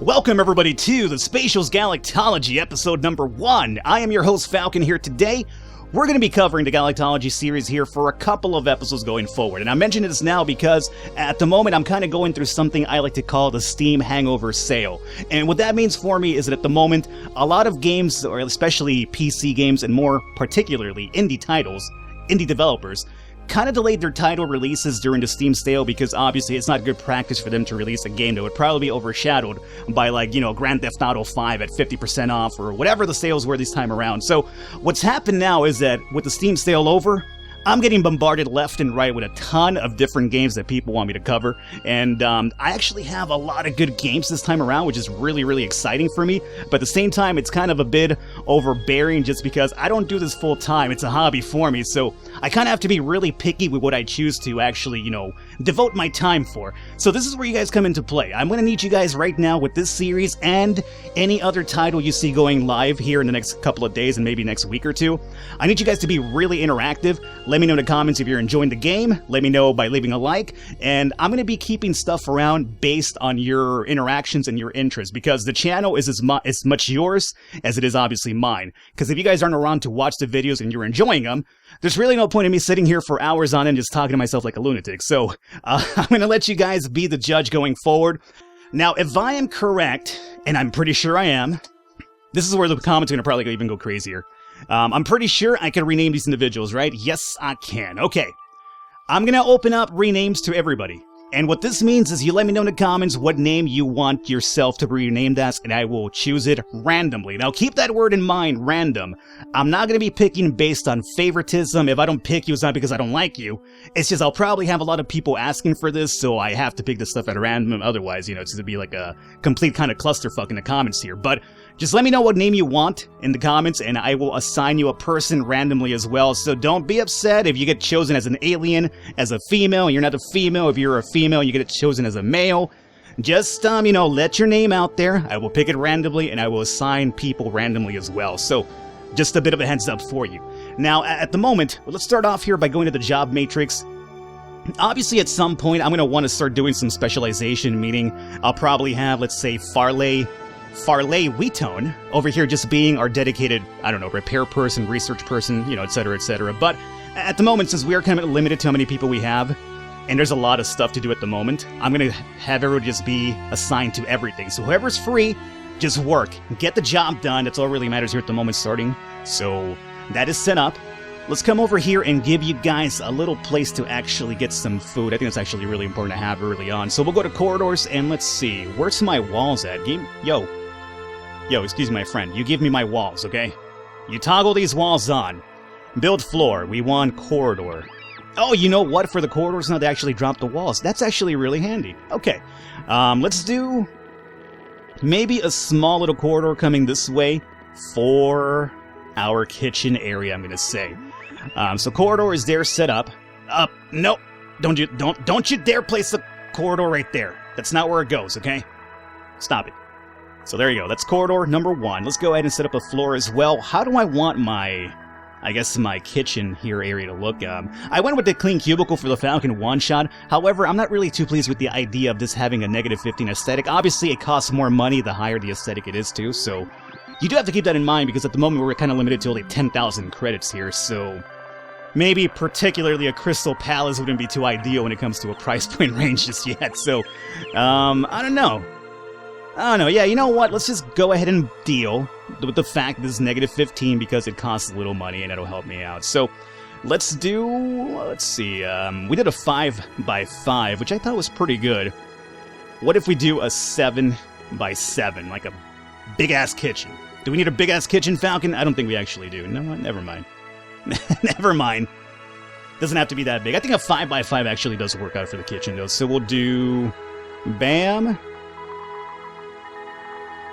Welcome everybody to the Spatials Galactology episode number 1. I am your host Falcon here today. We're going to be covering the Galactology series here for a couple of episodes going forward. And I'm mentioning this now because at the moment I'm kind of going through something I like to call the Steam Hangover sale. And what that means for me is that at the moment, a lot of games, or especially PC games and more particularly indie titles, indie developers, kind of delayed their title releases during the Steam sale because obviously it's not good practice for them to release a game that would probably be overshadowed by Grand Theft Auto 5 at 50% off or whatever the sales were this time around. So what's happened now is that with the Steam sale over, I'm getting bombarded left and right with a ton of different games that people want me to cover, and I actually have a lot of good games this time around, which is really, really exciting for me, but at the same time, it's kind of a bit overbearing just because I don't do this full time. It's a hobby for me, so I kind of have to be really picky with what I choose to actually, devote my time for. So this is where you guys come into play. I'm going to need you guys right now with this series and any other title you see going live here in the next couple of days and maybe next week or two. I need you guys to be really interactive. Let me know in the comments if you're enjoying the game. Let me know by leaving a like. And I'm going to be keeping stuff around based on your interactions and your interests, because the channel is as much yours as it is obviously mine. Because if you guys aren't around to watch the videos and you're enjoying them, there's really no point in me sitting here for hours on end just talking to myself like a lunatic. So I'm going to let you guys be the judge going forward. Now, if I am correct, and I'm pretty sure I am, this is where the comments are going to probably even go crazier. I'm pretty sure I can rename these individuals, right? Yes, I can. Okay. I'm going to open up renames to everybody. And what this means is you let me know in the comments what name you want yourself to be renamed as, and I will choose it randomly. Now, keep that word in mind, random. I'm not going to be picking based on favoritism. If I don't pick you, it's not because I don't like you. It's just I'll probably have a lot of people asking for this, so I have to pick this stuff at random. Otherwise, it's going to be like a complete kind of clusterfuck in the comments here. But just let me know what name you want in the comments, and I will assign you a person randomly as well. So don't be upset if you get chosen as an alien, as a female, and you're not a female. If you're a female, you get chosen as a male. Just, let your name out there. I will pick it randomly, and I will assign people randomly as well. So just a bit of a heads up for you. Now, at the moment, let's start off here by going to the job matrix. Obviously, at some point, I'm going to want to start doing some specialization, meaning I'll probably have, let's say, Farley Wheatone over here just being our dedicated, repair person, research person, etc., etc. But at the moment, since we are kind of limited to how many people we have, and there's a lot of stuff to do at the moment, I'm going to have everyone just be assigned to everything. So whoever's free, just work. Get the job done. That's all really matters here at the moment starting. So that is set up. Let's come over here and give you guys a little place to actually get some food. I think that's actually really important to have early on. So we'll go to corridors, and let's see. Where's my walls at? Yo, excuse me, my friend. You give me my walls, okay? You toggle these walls on. Build floor. We want corridor. Oh, you know what? For the corridors now, they actually drop the walls. That's actually really handy. Okay. Let's do maybe a small little corridor coming this way for our kitchen area, I'm going to say. So corridor is there set up. No. Don't you dare place the corridor right there. That's not where it goes, okay? Stop it. So there you go, that's corridor number 1. Let's go ahead and set up a floor as well. How do I want my kitchen here area to look? I went with the clean cubicle for the Falcon one-shot. However, I'm not really too pleased with the idea of this having a negative 15 aesthetic. Obviously, it costs more money the higher the aesthetic it is too, so you do have to keep that in mind because at the moment we're kind of limited to only 10,000 credits here, so maybe particularly a Crystal Palace wouldn't be too ideal when it comes to a price point range just yet, so I don't know. Yeah, you know what? Let's just go ahead and deal with the fact this is negative 15 because it costs little money and it'll help me out. So, let's see. We did a 5x5, which I thought was pretty good. What if we do a 7x7, like a big-ass kitchen? Do we need a big-ass kitchen, Falcon? I don't think we actually do. No, never mind. Never mind. Doesn't have to be that big. I think a 5x5 actually does work out for the kitchen, though. So we'll do... Bam...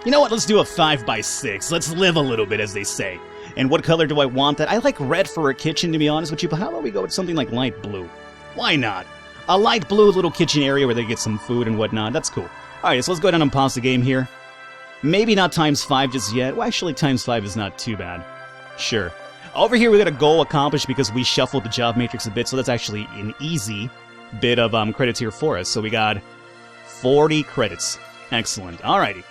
You know what, let's do a 5x6. Let's live a little bit, as they say. And what color do I want that? I like red for a kitchen, to be honest with you, but how about we go with something like light blue? Why not? A light blue little kitchen area where they get some food and whatnot. That's cool. Alright, so let's go ahead and pause the game here. Maybe not times 5 just yet. Well, actually, times 5 is not too bad. Sure. Over here, we got a goal accomplished because we shuffled the job matrix a bit, so that's actually an easy bit of credits here for us. So we got 40 credits. Excellent. Alrighty.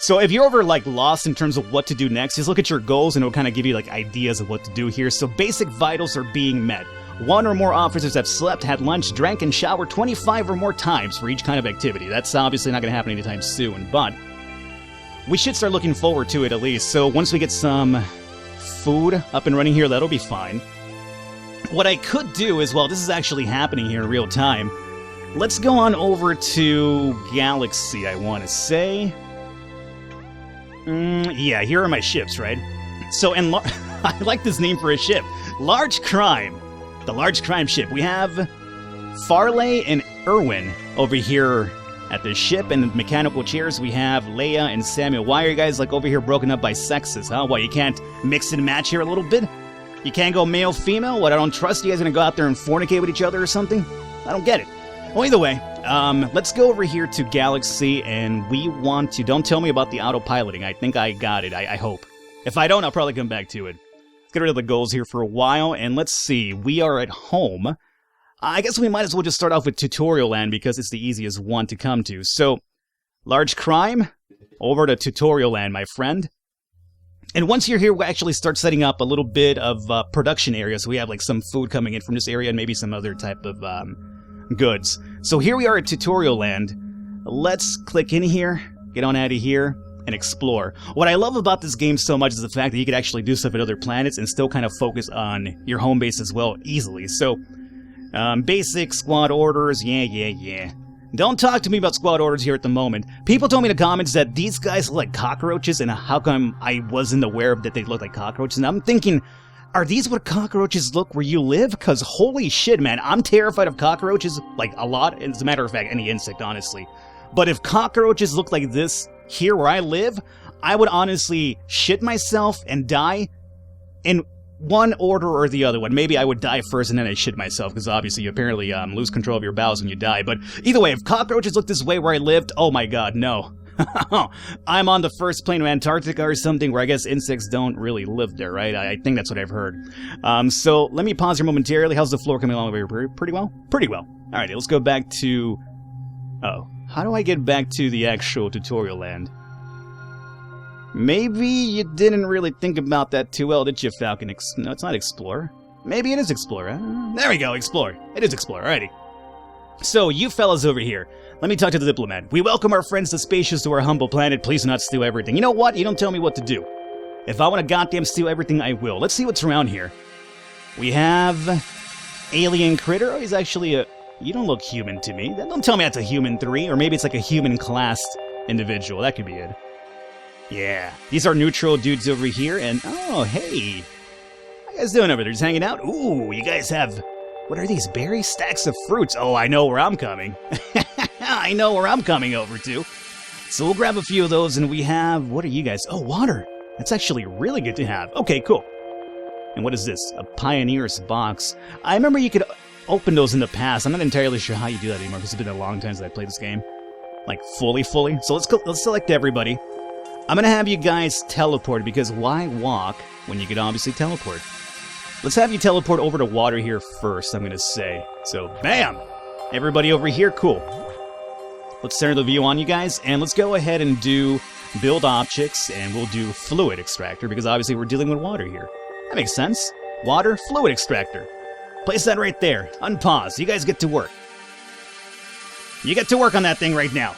So if you're ever like lost in terms of what to do next, just look at your goals and it'll kind of give you like ideas of what to do here. So basic vitals are being met. 1 or more officers have slept, had lunch, drank, and showered 25 or more times for each kind of activity. That's obviously not going to happen anytime soon, but we should start looking forward to it at least. So once we get some food up and running here, that'll be fine. What I could do is, well, this is actually happening here in real time. Let's go on over to Galaxy, I want to say. Yeah, here are my ships, right? So, and I like this name for a ship. Large Crime. The Large Crime ship. We have Farley and Irwin over here at the ship, and mechanical chairs we have Leia and Samuel. Why are you guys like over here broken up by sexes, huh? What, you can't mix and match here a little bit? You can't go male-female? What, I don't trust you guys gonna go out there and fornicate with each other or something? I don't get it. Well, either way, let's go over here to Galaxy, and we want to... Don't tell me about the autopiloting. I think I got it, I hope. If I don't, I'll probably come back to it. Let's get rid of the goals here for a while, and let's see. We are at home. I guess we might as well just start off with Tutorial Land, because it's the easiest one to come to. So, Large Crime, over to Tutorial Land, my friend. And once you're here, we'll actually start setting up a little bit of production area, so we have like some food coming in from this area, and maybe some other type of goods. So here we are at Tutorial Land. Let's click in here, get on out of here, and explore. What I love about this game so much is the fact that you could actually do stuff at other planets and still kind of focus on your home base as well easily. So, basic squad orders, yeah. Don't talk to me about squad orders here at the moment. People told me in the comments that these guys look like cockroaches, and how come I wasn't aware that they look like cockroaches? And I'm thinking, are these what cockroaches look where you live? Because holy shit, man, I'm terrified of cockroaches, like a lot. As a matter of fact, any insect, honestly. But if cockroaches look like this here where I live, I would honestly shit myself and die in one order or the other one. Maybe I would die first and then I shit myself, because obviously you apparently lose control of your bowels when you die. But either way, if cockroaches look this way where I lived, oh my god, no. I'm on the first plane of Antarctica or something, where I guess insects don't really live there, right? I think that's what I've heard. So let me pause here momentarily. How's the floor coming along over here? Pretty well? Pretty well. Alright, let's go back to... Oh, how do I get back to the actual Tutorial Land? Maybe you didn't really think about that too well, did you, Falcon? No, it's not Explore. Maybe it is Explore. There we go, Explore. It is Explore, alrighty. So, you fellas over here, let me talk to the diplomat. We welcome our friends the Spatials to our humble planet. Please do not steal everything. You know what? You don't tell me what to do. If I want to goddamn steal everything, I will. Let's see what's around here. We have... Alien Critter. Oh, he's actually a... You don't look human to me. Don't tell me that's a human 3, or maybe it's like a human-classed individual. That could be it. Yeah. These are neutral dudes over here, and... Oh, hey. How you guys doing over there? Just hanging out? Ooh, you guys have... What are these, berries? Stacks of fruits. Oh, I know where I'm coming. I know where I'm coming over to. So we'll grab a few of those, and we have... What are you guys? Oh, water. That's actually really good to have. Okay, cool. And what is this? A Pioneer's box. I remember you could open those in the past. I'm not entirely sure how you do that anymore, because it's been a long time since I played this game. Like, fully. So let's select everybody. I'm gonna have you guys teleport, because why walk when you could obviously teleport? Let's have you teleport over to water here first, I'm gonna say. So, bam! Everybody over here, cool. Let's center the view on you guys, and let's go ahead and do build objects, and we'll do fluid extractor, because obviously we're dealing with water here. That makes sense. Water, fluid extractor. Place that right there. Unpause. You guys get to work. You get to work on that thing right now.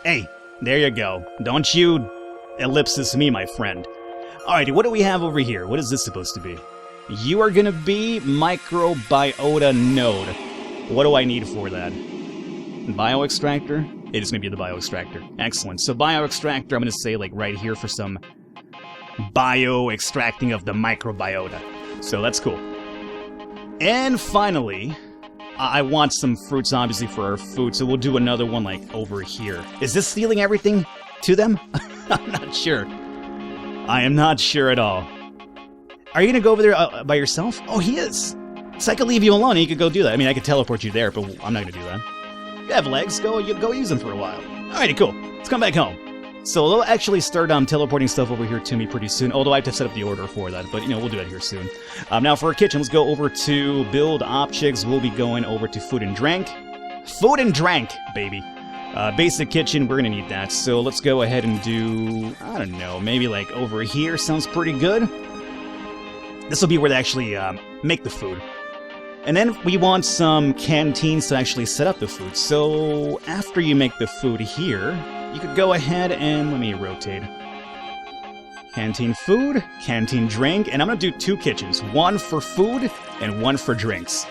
Hey, there you go. Don't you ellipsis me, my friend. Alrighty, what do we have over here? What is this supposed to be? You are gonna be microbiota node. What do I need for that? Bioextractor? It is gonna be the bioextractor. Excellent. So bioextractor, I'm gonna say like right here for some bio-extracting of the microbiota. So that's cool. And finally, I want some fruits obviously for our food, so we'll do another one like over here. Is this stealing everything to them? I'm not sure. I am not sure at all. Are you gonna go over there by yourself? Oh, he is. So I could leave you alone and you could go do that. I mean, I could teleport you there, but I'm not gonna do that. You have legs. Go use them for a while. Alrighty, cool. Let's come back home. So they'll actually start teleporting stuff over here to me pretty soon, although I have to set up the order for that, but, you know, we'll do that here soon. Now for our kitchen, let's go over to build objects. We'll be going over to food and drink. Food and drink, baby. Basic kitchen, we're gonna need that. So let's go ahead and do, I don't know, maybe like over here sounds pretty good. This will be where they actually make the food. And then we want some canteens to actually set up the food. So after you make the food here, you could go ahead and, let me rotate. Canteen food, canteen drink, and I'm gonna do 2 kitchens. One for food and one for drinks.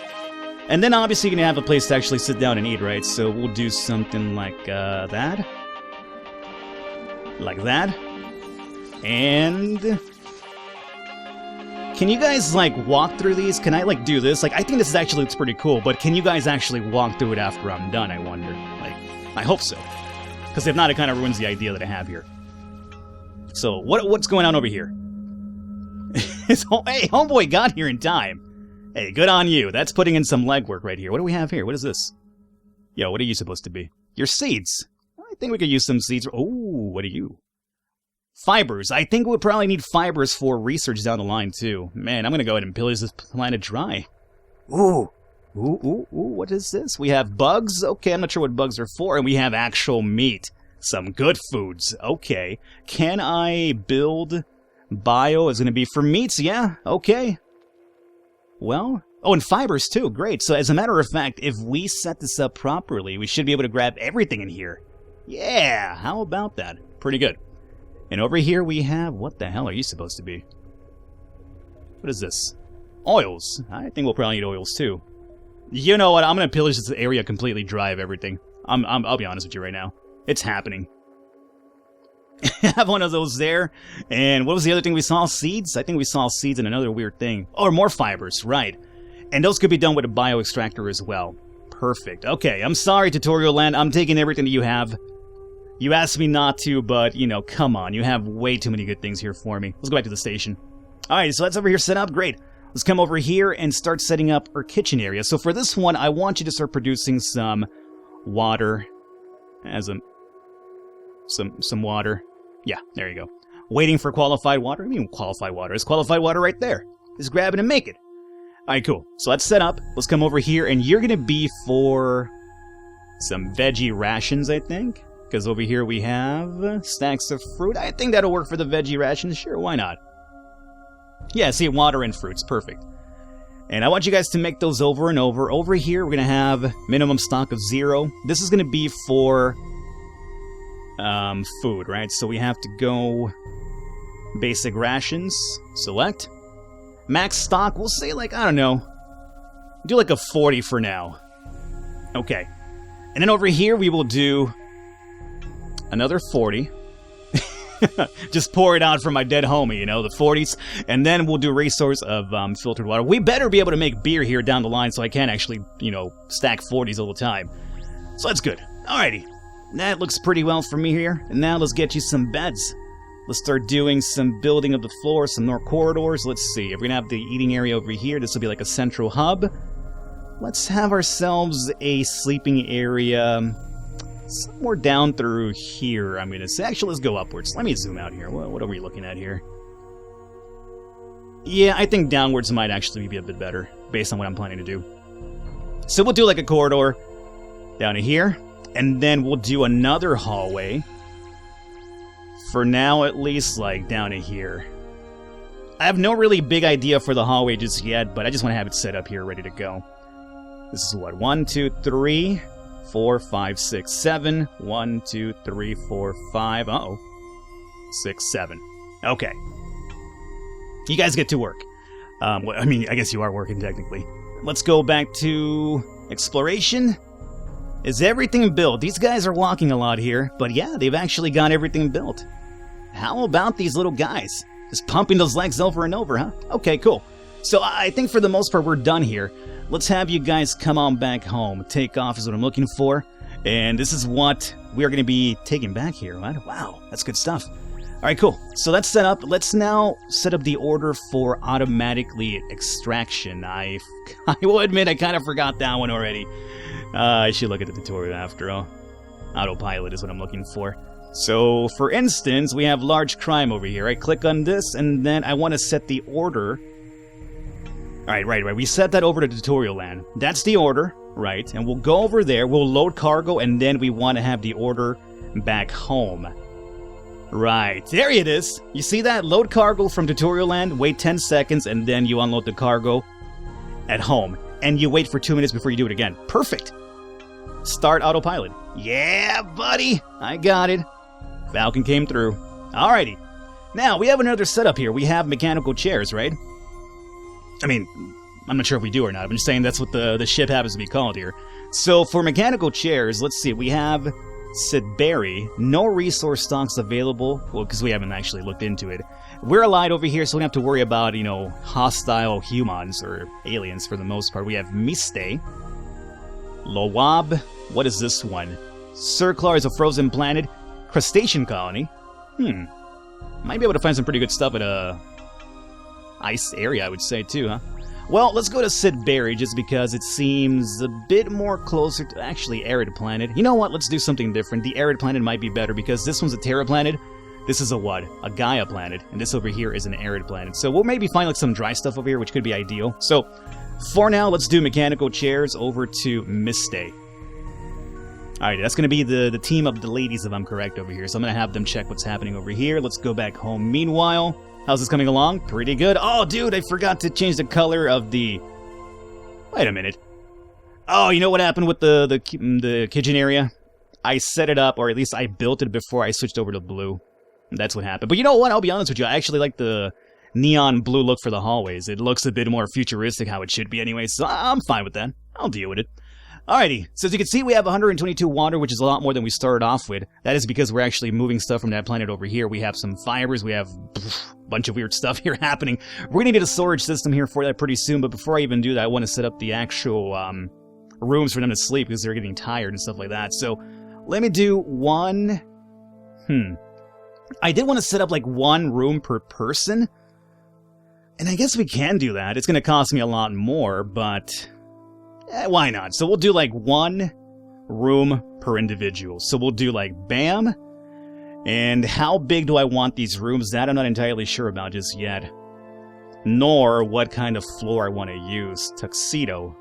And then obviously you're gonna have a place to actually sit down and eat, right? So we'll do something like that. Like that. And can you guys, like, walk through these? Can I, like, do this? Like, I think this actually looks pretty cool, but can you guys actually walk through it after I'm done, I wonder? Like, I hope so. Because if not, it kind of ruins the idea that I have here. So, what's going on over here? Hey, homeboy got here in time. Hey, good on you. That's putting in some legwork right here. What do we have here? What is this? Yo, what are you supposed to be? Your seeds. I think we could use some seeds. Oh, what are you? Fibers. I think we'll probably need fibers for research down the line, too. Man, I'm gonna go ahead and pillage this planet dry. Ooh. Ooh, what is this? We have bugs? Okay, I'm not sure what bugs are for. And we have actual meat. Some good foods. Okay. Can I build bio? Is gonna be for meats? Yeah, okay. Well, oh, and fibers, too. Great. So, as a matter of fact, if we set this up properly, we should be able to grab everything in here. Yeah, how about that? Pretty good. And over here we have... What the hell are you supposed to be? What is this? Oils. I think we'll probably need oils too. You know what? I'm gonna pillage this area completely dry of everything. I'll be honest with you right now. It's happening. Have one of those there. And what was the other thing we saw? Seeds? I think we saw seeds and another weird thing. Oh, more fibers. Right. And those could be done with a bio extractor as well. Perfect. Okay, I'm sorry, Tutorial Land. I'm taking everything that you have. You asked me not to, but, you know, come on. You have way too many good things here for me. Let's go back to the station. Alright, so that's over here set up. Great. Let's come over here and start setting up our kitchen area. So for this one, I want you to start producing some water. As a... Some water. Yeah, there you go. Waiting for qualified water? I mean qualified water. There's qualified water right there. Just grab it and make it. Alright, cool. So let's set up. Let's come over here, and you're gonna be for... some veggie rations, I think. Because over here we have stacks of fruit. I think that'll work for the veggie rations. Sure, why not? Yeah, see, water and fruits. Perfect. And I want you guys to make those over and over. Over here, we're going to have minimum stock of 0. This is going to be for food, right? So we have to go basic rations. Select. Max stock, we'll say like, I don't know. Do like a 40 for now. Okay. And then over here, we will do... another 40. Just pour it out for my dead homie, you know, the 40s. And then we'll do resource of filtered water. We better be able to make beer here down the line so I can actually, you know, stack 40s all the time. So that's good. Alrighty. That looks pretty well for me here. And now let's get you some beds. Let's start doing some building of the floor, some more corridors. Let's see. If we're going to have the eating area over here, this will be like a central hub. Let's have ourselves a sleeping area... somewhere down through here, I'm going to say. Actually, let's go upwards. Let me zoom out here. What are we looking at here? Yeah, I think downwards might actually be a bit better, based on what I'm planning to do. So we'll do like a corridor down to here, and then we'll do another hallway. For now, at least, like, down to here. I have no really big idea for the hallway just yet, but I just want to have it set up here, ready to go. This is what? 1, 2, 3... 4, 5, 6, 7. 1, 2, 3, 4, 5. Uh-oh. 6, 7. Okay. You guys get to work. Well, I mean, I guess you are working, technically. Let's go back to exploration. Is everything built? These guys are walking a lot here, but yeah, they've actually got everything built. How about these little guys? Just pumping those legs over and over, huh? Okay, cool. So I think for the most part, we're done here. Let's have you guys come on back home. Take off is what I'm looking for. And this is what we are going to be taking back here. Wow, that's good stuff. Alright, cool. So that's set up. Let's now set up the order for automatically extraction. I will admit I kind of forgot that one already. I should look at the tutorial after all. Autopilot is what I'm looking for. So, for instance, we have large crime over here. I click on this, and then I want to set the order... Alright, right. We set that over to tutorial land. That's the order. Right, and we'll go over there, we'll load cargo, and then we want to have the order back home. Right, there it is. You see that? Load cargo from tutorial land, wait 10 seconds, and then you unload the cargo at home. And you wait for 2 minutes before you do it again. Perfect. Start autopilot. Yeah, buddy. I got it. Falcon came through. Alrighty. Now, we have another setup here. We have mechanical chairs, right? I mean, I'm not sure if we do or not. I'm just saying that's what the ship happens to be called here. So, for mechanical chairs, let's see. We have Sidbury. No resource stocks available. Well, because we haven't actually looked into it. We're allied over here, so we don't have to worry about, you know, hostile humans or aliens for the most part. We have Miste. Loab. What is this one? Circlar is a frozen planet. Crustacean colony. Might be able to find some pretty good stuff at a ice area, I would say, too, huh? Well, let's go to Sidbury just because it seems a bit more closer to actually arid planet. You know what? Let's do something different. The arid planet might be better because this one's a Terra planet. This is a what? A Gaia planet. And this over here is an arid planet. So we'll maybe find like some dry stuff over here, which could be ideal. So for now, let's do mechanical chairs over to Miste. Alright, that's going to be the team of the ladies if I'm correct over here. So I'm going to have them check what's happening over here. Let's go back home. Meanwhile, how's this coming along? Pretty good. Oh, dude, I forgot to change the color of the... Wait a minute. Oh, you know what happened with the kitchen area? I set it up, or at least I built it before I switched over to blue. That's what happened. But you know what? I'll be honest with you. I actually like the neon blue look for the hallways. It looks a bit more futuristic, how it should be anyway, so I'm fine with that. I'll deal with it. Alrighty, so as you can see, we have 122 water, which is a lot more than we started off with. That is because we're actually moving stuff from that planet over here. We have some fibers, we have a bunch of weird stuff here happening. We're gonna need a storage system here for that pretty soon, but before I even do that, I want to set up the actual rooms for them to sleep because they're getting tired and stuff like that. So, let me do one... I did want to set up like one room per person, and I guess we can do that. It's gonna cost me a lot more, but... why not? So we'll do like one room per individual. So we'll do like BAM. And how big do I want these rooms? That I'm not entirely sure about just yet. Nor what kind of floor I want to use. Tuxedo.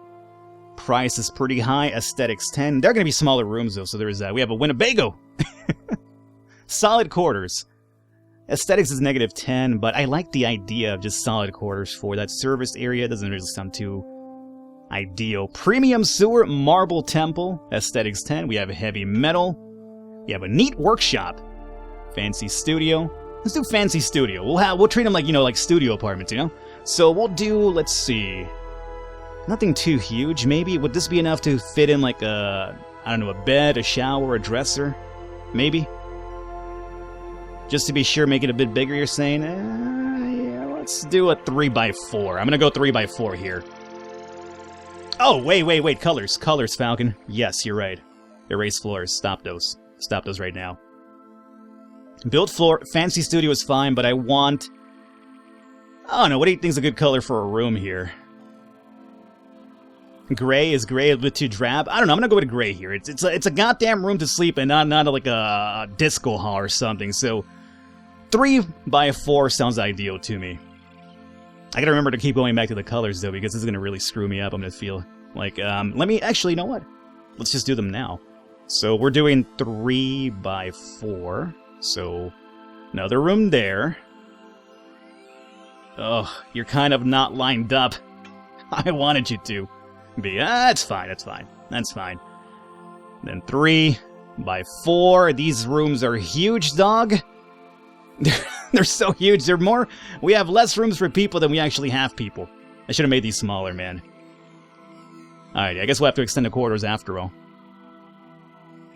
Price is pretty high. Aesthetics 10. They're going to be smaller rooms though, so there is that. We have a Winnebago. Solid quarters. Aesthetics is negative 10, but I like the idea of just solid quarters for that service area. It doesn't really sound too... ideal. Premium sewer, marble temple, aesthetics 10. We have a heavy metal. We have a neat workshop. Fancy studio. Let's do fancy studio. We'll treat them like, you know, like studio apartments, you know? So we'll do, let's see. Nothing too huge. Maybe, would this be enough to fit in like a, I don't know, a bed, a shower, a dresser? Maybe? Just to be sure, make it a bit bigger, you're saying? Yeah, let's do a 3x4. I'm gonna go 3x4 here. Oh, wait, colors, Falcon. Yes, you're right. Erase floors, stop those. Stop those right now. Build floor, fancy studio is fine, but I want... I don't know, what do you think is a good color for a room here? Gray? Is gray a bit too drab? I don't know, I'm gonna go with gray here. It's a goddamn room to sleep in, not like a disco hall or something, so... 3x4 sounds ideal to me. I gotta remember to keep going back to the colors, though, because this is gonna really screw me up. I'm gonna feel like, let me, actually, you know what? Let's just do them now. So, we're doing 3x4. So, another room there. Ugh, you're kind of not lined up. I wanted you to be. That's fine, that's fine. That's fine. Then 3x4. These rooms are huge, dog. They're so huge. They're more... We have less rooms for people than we actually have people. I should have made these smaller, man. Alright, I guess we'll have to extend the corridors after all.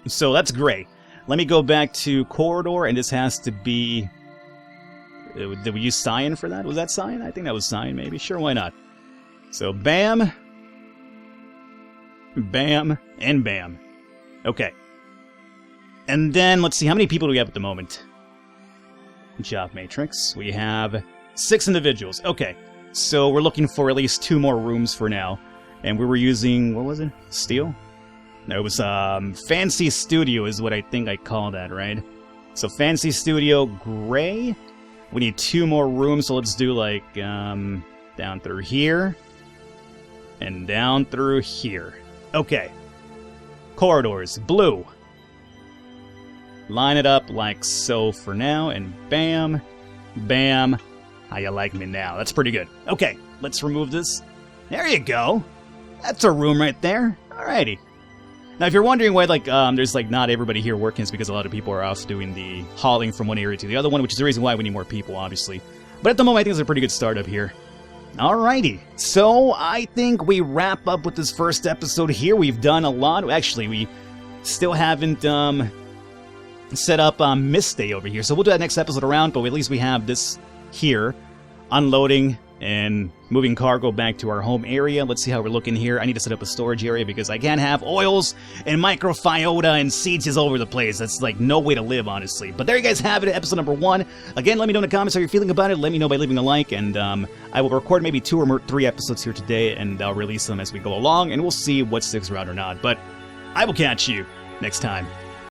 So that's great. Let me go back to corridor, and this has to be... Did we use cyan for that? Was that cyan? I think that was cyan, maybe. Sure, why not? So, bam. Bam. And bam. Okay. And then, let's see, how many people do we have at the moment? Job matrix. We have 6 individuals. Okay, so we're looking for at least 2 more rooms for now. And we were using, what was it? Steel? No, it was fancy studio is what I think I call that, right? So fancy studio gray. We need 2 more rooms, so let's do like down through here and down through here. Okay. Corridors, blue. Line it up like so for now, and bam, bam. How you like me now? That's pretty good. Okay, let's remove this. There you go. That's a room right there. Alrighty. Now, if you're wondering why, there's, not everybody here working, it's because a lot of people are off doing the hauling from one area to the other one, which is the reason why we need more people, obviously. But at the moment, I think it's a pretty good startup here. Alrighty. So, I think we wrap up with this first episode here. We've done a lot. Actually, we still haven't, set up Mist Day over here. So we'll do that next episode around, but at least we have this here. Unloading and moving cargo back to our home area. Let's see how we're looking here. I need to set up a storage area because I can't have oils and microphyota and seeds all over the place. That's no way to live, honestly. But there you guys have it, episode number 1. Again, let me know in the comments how you're feeling about it. Let me know by leaving a like, and I will record maybe 2 or 3 episodes here today, and I'll release them as we go along, and we'll see what sticks around or not. But I will catch you next time.